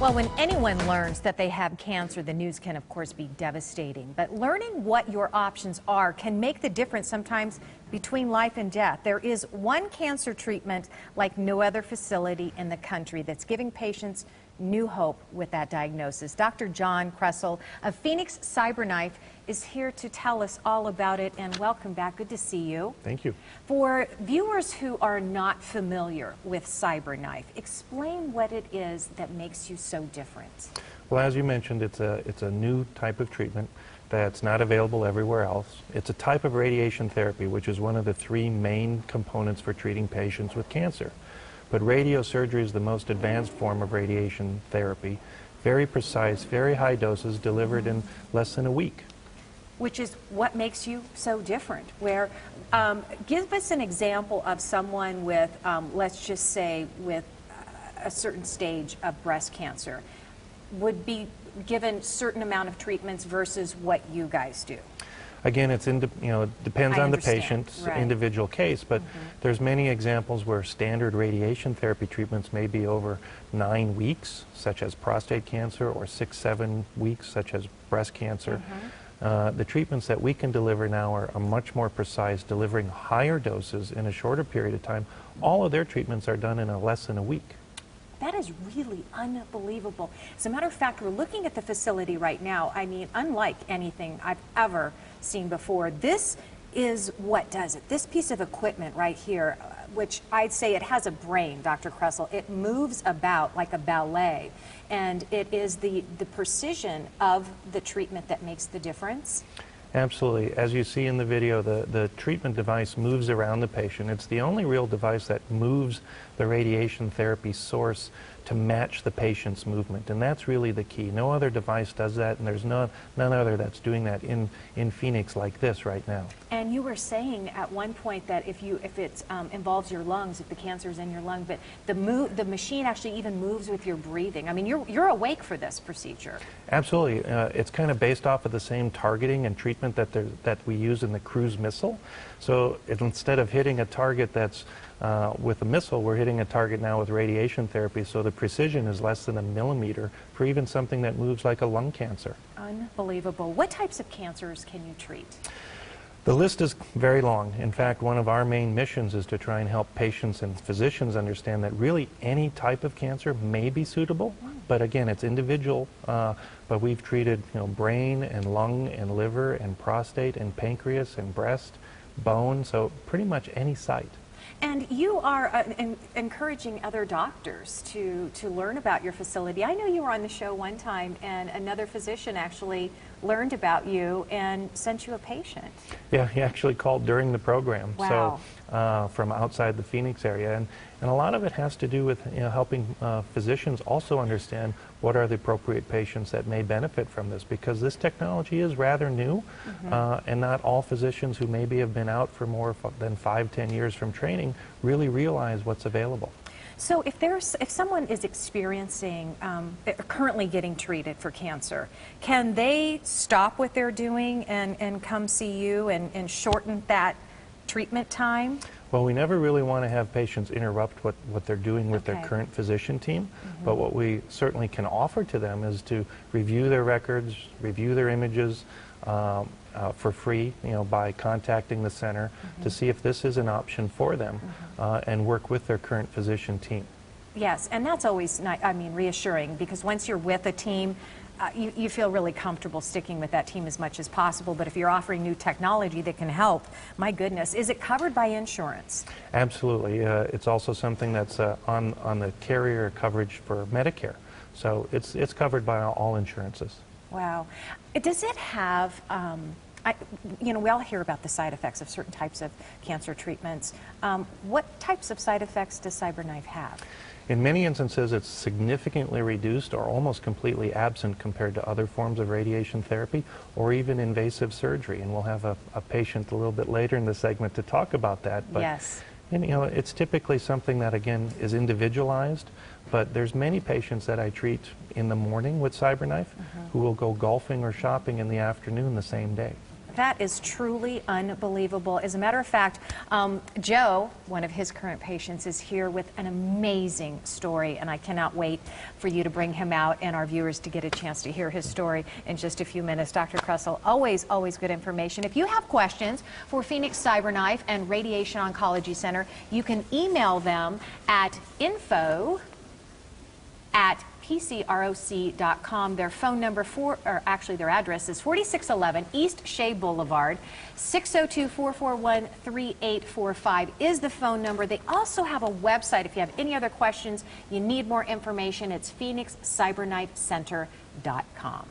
Well, when anyone learns that they have cancer, the news can, of course, be devastating. But learning what your options are can make the difference sometimes between life and death. There is one cancer treatment like no other facility in the country that's giving patients new hope with that diagnosis. Dr. John Kresl of Phoenix CyberKnife is here to tell us all about it, and welcome back. Good to see you. Thank you. For viewers who are not familiar with CyberKnife, explain what it is that makes you so different. Well, as you mentioned, it's a new type of treatment that's not available everywhere else. It's a type of radiation therapy, which is one of the three main components for treating patients with cancer. But radiosurgery is the most advanced form of radiation therapy. Very precise, very high doses delivered in less than a week. Which is what makes you so different. Give us an example of someone with, let's just say, with a certain stage of breast cancer, would be given certain amount of treatments versus what you guys do. Again, it depends on the patient's individual case, but there's many examples where standard radiation therapy treatments may be over 9 weeks, such as prostate cancer, or 6-7 weeks, such as breast cancer. The treatments that we can deliver now are much more precise, delivering higher doses in a shorter period of time. All of their treatments are done in less than a week. That is really unbelievable. As a matter of fact, we're looking at the facility right now. I mean, unlike anything I've ever seen before, this is what does it. This piece of equipment right here, which I'd say it has a brain, Dr. Kresl. It moves about like a ballet, and it is the precision of the treatment that makes the difference. Absolutely. As you see in the video, the treatment device moves around the patient. It's the only real device that moves the radiation therapy source to match the patient's movement, and that's really the key. No other device does that, and there's none other that's doing that in Phoenix like this right now. And you were saying at one point that if it involves your lungs, if the cancer is in your lung, but the machine actually even moves with your breathing. I mean, you're awake for this procedure. Absolutely. It's kind of based off of the same targeting and treatment that we use in the cruise missile. So instead of hitting a target that's with a missile, we're hitting a target now with radiation therapy, so the precision is less than a millimeter for even something that moves like a lung cancer. Unbelievable. What types of cancers can you treat? The list is very long. In fact, one of our main missions is to try and help patients and physicians understand that really any type of cancer may be suitable, but again, it's individual. But we've treated brain and lung and liver and prostate and pancreas and breast, bone, so pretty much any site. And you are encouraging other doctors to learn about your facility. I know you were on the show one time, and another physician actually learned about you and sent you a patient. Yeah, he actually called during the program. Wow. So from outside the Phoenix area, and a lot of it has to do with helping physicians also understand what are the appropriate patients that may benefit from this, because this technology is rather new, and not all physicians who maybe have been out for more than 5-10 years from training really realize what's available. So if someone is experiencing, currently getting treated for cancer, can they stop what they're doing and come see you and shorten that treatment time? Well, we never really want to have patients interrupt what they're doing with their current physician team, but what we certainly can offer to them is to review their records, review their images for free, by contacting the center to see if this is an option for them, and work with their current physician team. Yes, and that's always, reassuring, because once you're with a team, you feel really comfortable sticking with that team as much as possible. But if you're offering new technology that can help, my goodness, is it covered by insurance? Absolutely. It's also something that's on the carrier coverage for Medicare. So it's covered by all insurances. Wow. Does it have, we all hear about the side effects of certain types of cancer treatments. What types of side effects does CyberKnife have? In many instances, it's significantly reduced or almost completely absent compared to other forms of radiation therapy or even invasive surgery. And we'll have a patient a little bit later in the segment to talk about that. But, yes. It's typically something that, again, is individualized. But there's many patients that I treat in the morning with CyberKnife who will go golfing or shopping in the afternoon the same day. That is truly unbelievable. As a matter of fact, Joe, one of his current patients, is here with an amazing story, and I cannot wait for you to bring him out and our viewers to get a chance to hear his story in just a few minutes. Dr. Kresl, always good information. If you have questions for Phoenix CyberKnife and Radiation Oncology Center, you can email them at info@pcroc.com. Their phone number their address is 4611 East Shea Boulevard. 602-441-3845 is the phone number. They also have a website. If you have any other questions, you need more information, it's phoenixcyberknifecenter.com.